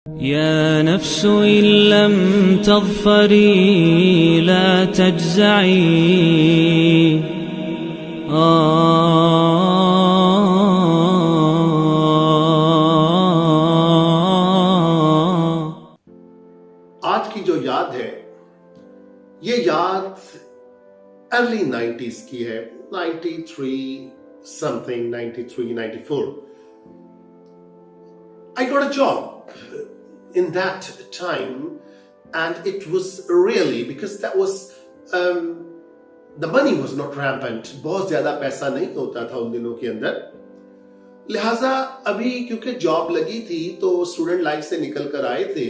يا نفس إن لم تظفري لا تجزعي आज की जो याद है ये याद अर्ली 90s की है, 93 something, 93, 94. I got a job in that time and it was really because that was the money was not rampant. बहुत ज्यादा पैसा नहीं होता था उन दिनों के अंदर, लिहाजा अभी क्योंकि जॉब लगी थी तो स्टूडेंट लाइफ से निकल कर आए थे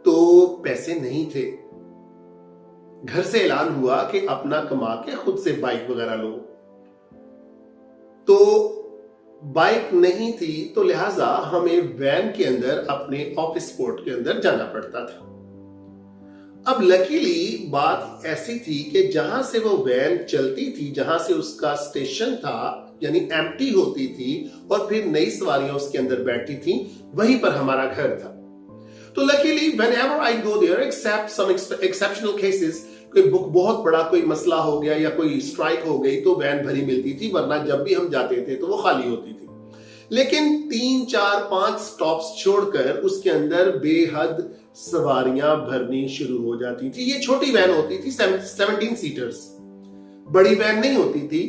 तो पैसे नहीं थे। घर से ऐलान हुआ कि अपना कमा के खुद से बाइक वगैरह लो, तो बाइक नहीं थी तो लिहाजा हमें वैन के अंदर अपने ऑफिस स्पोर्ट के अंदर जाना पड़ता था। अब लकीली बात ऐसी थी कि जहां से वो वैन चलती थी, जहां से उसका स्टेशन था यानी एम्प्टी होती थी और फिर नई सवारियां उसके अंदर बैठती थी, वहीं पर हमारा घर था। तो luckily whenever I go there, except some exceptional cases, कोई बहुत बड़ा कोई मसला हो गया या कोई स्ट्राइक हो गई तो वैन भरी मिलती थी, वरना जब भी हम जाते थे तो वो खाली होती थी। लेकिन 3, 4, 5 स्टॉप्स छोड़कर उसके अंदर बेहद सवारियां भरनी शुरू हो जाती थी। ये छोटी वैन होती थी, 17 सीटर्स, बड़ी वैन नहीं होती थी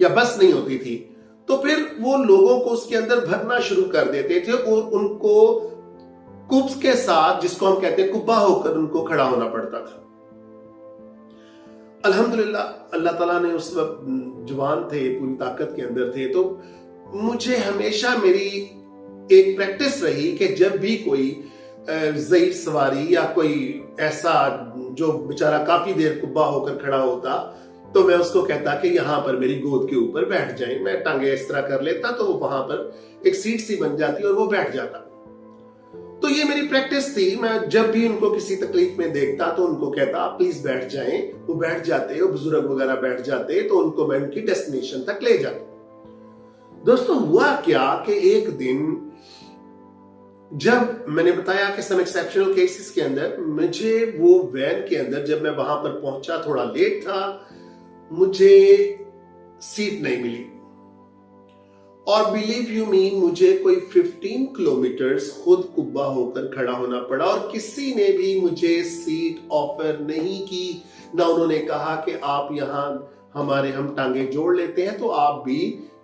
या बस नहीं होती थी। तो फिर वो लोगों को उसके अंदर भरना शुरू कर देते थे और उनको कुब्स के साथ, जिसको हम कहते हैं कुब्बा होकर, उनको खड़ा होना पड़ता था। अल्हम्दुलिल्लाह अल्लाह ताला ने उस वक्त जवान थे, पूरी ताकत के अंदर थे, तो मुझे हमेशा मेरी एक प्रैक्टिस रही कि जब भी कोई ज़ईफ सवारी या कोई ऐसा जो बेचारा काफी देर कुब्बा होकर खड़ा होता तो मैं उसको कहता कि यहां पर मेरी गोद के ऊपर बैठ जाए। मैं टांगे इस तरह कर लेता तो वो वहां पर एक सीट सी बन जाती और वो बैठ जाता। तो ये मेरी प्रैक्टिस थी। मैं जब भी उनको किसी तकलीफ में देखता तो उनको कहता आप प्लीज बैठ जाएं। वो बैठ जाते, वो बुजुर्ग वगैरह बैठ जाते तो उनको मैं उनकी डेस्टिनेशन तक ले जाता। दोस्तों हुआ क्या कि एक दिन जब मैंने बताया कि सम एक्सेप्शनल केसेस के अंदर मुझे वो वैन के अंदर, जब मैं वहां पर पहुंचा थोड़ा लेट था, मुझे सीट नहीं मिली और बिलीव यू मी मुझे कोई 15 किलोमीटर्स खुद कुब्बा होकर खड़ा होना पड़ा और किसी ने भी मुझे सीट ऑफर नहीं की। ना उन्होंने कहा कि आप यहाँ हम टांगे जोड़ लेते हैं तो आप भी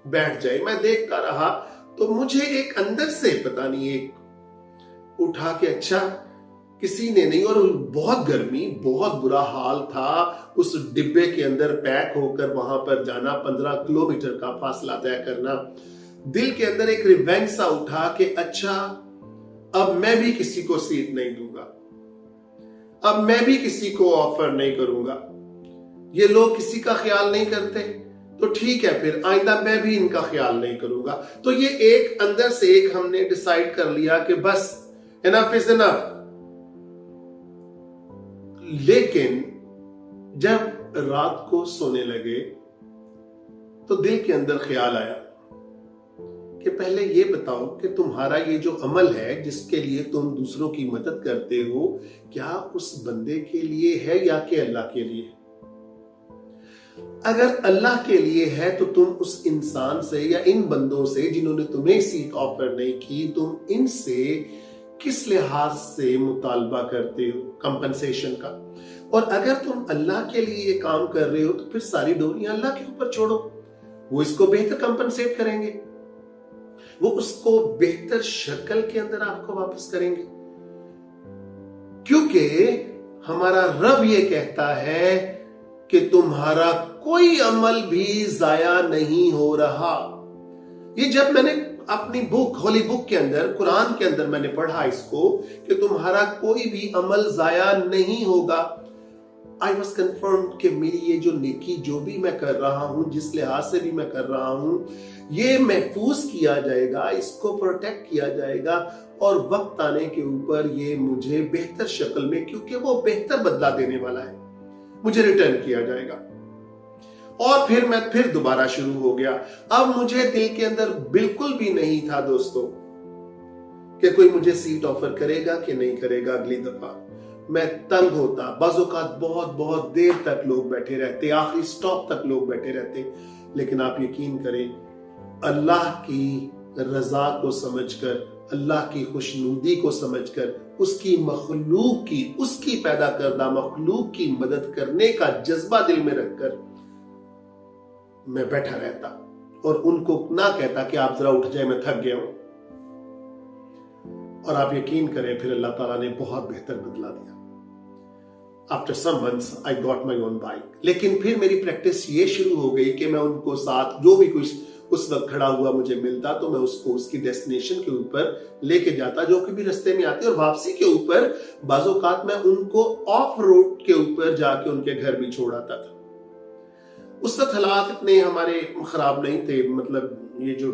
बैठ जाए। मैं देखता रहा तो मुझे एक अंदर से पता नहीं एक उठा के अच्छा किसी ने नहीं, और बहुत गर्मी, बहुत बुरा हाल था। उस डिब्बे के अंदर पैक होकर वहां पर जाना, 15 किलोमीटर का फासला तय करना, दिल के अंदर एक रिवेंज सा उठा कि अच्छा अब मैं भी किसी को सीट नहीं दूंगा, अब मैं भी किसी को ऑफर नहीं करूंगा। ये लोग किसी का ख्याल नहीं करते तो ठीक है, फिर आइंदा मैं भी इनका ख्याल नहीं करूंगा। तो ये एक अंदर से एक हमने डिसाइड कर लिया कि बस इनफ इज इनफ। लेकिन जब रात को सोने लगे तो दिल के अंदर ख्याल आया कि पहले ये बताओ कि तुम्हारा ये जो अमल है जिसके लिए तुम दूसरों की मदद करते हो, क्या उस बंदे के लिए है या कि अल्लाह के लिए? अगर अल्लाह के लिए है तो तुम उस इंसान से या इन बंदों से जिन्होंने तुम्हें सीट ऑफर नहीं की, तुम इनसे किस लिहाज से मुतालबा करते हो कंपनसेशन का? और अगर तुम अल्लाह के लिए ये काम कर रहे हो तो फिर सारी डोरियां अल्लाह के ऊपर छोड़ो। वो इसको बेहतर कंपनसेट करेंगे, वो उसको बेहतर शक्ल के अंदर आपको वापस करेंगे, क्योंकि हमारा रब ये कहता है कि तुम्हारा कोई अमल भी जाया नहीं हो रहा। ये जब मैंने अपनी बुक, होली बुक के अंदर, कुरान के अंदर मैंने पढ़ा इसको कि तुम्हारा कोई भी अमल जाया नहीं होगा, आई वॉज कन्फर्म्ड कि मेरी ये जो नेकी जो भी मैं कर रहा हूं, जिस लिहाज से भी मैं कर रहा हूं, ये महफूज किया जाएगा, इसको प्रोटेक्ट किया जाएगा और वक्त आने के ऊपर ये मुझे बेहतर शक्ल में, क्योंकि वो बेहतर बदला देने वाला है, मुझे रिटर्न किया जाएगा। और फिर मैं दोबारा शुरू हो गया। अब मुझे दिल के अंदर बिल्कुल भी नहीं था दोस्तों کہ کوئی مجھے سیٹ آفر کرے گا کہ نہیں کرے گا اگلی دفعہ. میں تنگ ہوتا. بعض اوقات بہت بہت دیر تک لوگ بیٹھے رہتے, آخری سٹاپ تک لوگ بیٹھے رہتے. لیکن آپ یقین کریں, اللہ کی رضا کو سمجھ کر, اللہ کی خوشنودی کو سمجھ کر, اس کی مخلوق کی, اس کی پیدا کردہ مخلوق کی مدد کرنے کا جذبہ دل میں رکھ کر میں بیٹھا رہتا اور ان کو نہ کہتا کہ آپ ذرا اٹھ جائیں, میں تھک گیا ہوں. اور آپ یقین کریں پھر اللہ تعالیٰ نے بہت بہتر بدلا دیا. After some months I got my own bike. لیکن پھر میری پریکٹس یہ شروع ہو گئی کہ میں ان کو ساتھ جو بھی کچھ اس وقت کھڑا ہوا مجھے ملتا تو میں اس کو اس کی ڈیسٹینیشن کے اوپر لے کے جاتا, جو کہ بھی رستے میں آتی, اور واپسی کے اوپر بعض اوقات میں ان کو آف روڈ کے اوپر جا کے ان کے گھر بھی چھوڑ آتا تھا. اس وقت حالات اتنے ہمارے خراب نہیں تھے, مطلب یہ جو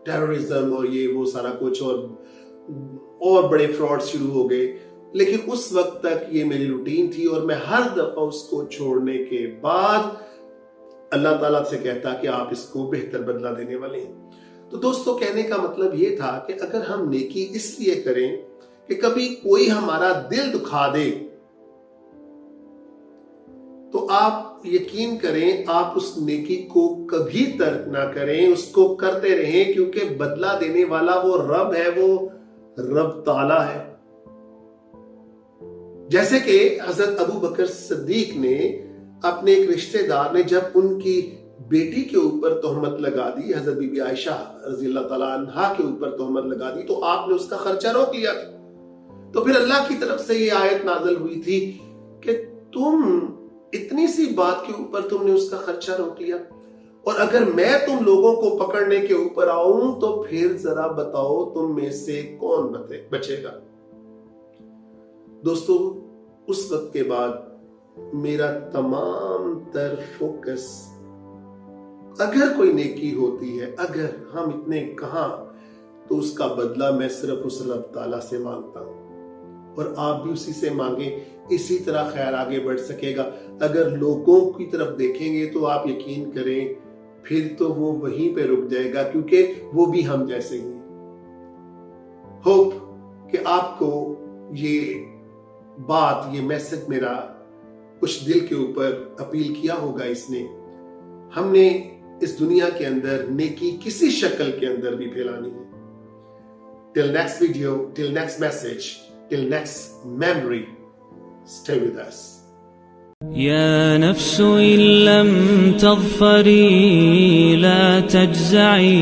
ٹیررزم اور یہ وہ سارا کچھ اور بڑے فراڈ شروع ہو گئے. لیکن اس وقت تک یہ میری روٹین تھی اور میں ہر دفعہ اس کو چھوڑنے کے بعد اللہ تعالیٰ سے کہتا کہ آپ اس کو بہتر بدلہ دینے والے ہیں. تو دوستو, کہنے کا مطلب یہ تھا کہ اگر ہم نیکی اس لیے کریں کہ کبھی کوئی ہمارا دل دکھا دے تو آپ یقین کریں آپ اس نیکی کو کبھی ترک نہ کریں, اس کو کرتے رہیں, کیونکہ بدلہ دینے والا وہ رب ہے, وہ رب تعالیٰ ہے. جیسے کہ حضرت ابو بکر صدیق نے اپنے ایک رشتہ دار نے جب ان کی بیٹی کے اوپر تہمت لگا دی, حضرت بی بی عائشہ رضی اللہ تعالیٰ عنہا کے اوپر تہمت لگا دی, تو آپ نے اس کا خرچہ روک لیا تھا. تو پھر اللہ کی طرف سے یہ آیت نازل ہوئی تھی کہ تم اتنی سی بات کے اوپر تم نے اس کا خرچہ روک لیا, اور اگر میں تم لوگوں کو پکڑنے کے اوپر آؤں تو پھر ذرا بتاؤ تم میں سے کون بچے گا. دوستو, اس وقت کے بعد میرا تمام تر فوکس, اگر کوئی نیکی ہوتی ہے, اگر ہم اتنے کہاں, تو اس کا بدلہ میں صرف اس رب تعالیٰ سے مانگتا ہوں, اور آپ بھی اسی سے مانگیں. اسی طرح خیر آگے بڑھ سکے گا. اگر لوگوں کی طرف دیکھیں گے تو آپ یقین کریں پھر تو وہ وہیں پہ رک جائے گا, کیونکہ وہ بھی ہم جیسے ہی. ہوپ کہ آپ کو یہ بات, یہ میسج میرا کچھ دل کے اوپر اپیل کیا ہوگا. اس نے ہم نے اس دنیا کے اندر نیکی کسی شکل کے اندر بھی پھیلانی ہے. Till next video, till next message, till next memory, stay with us. يا نفس إن لم تظفري لا تجزعي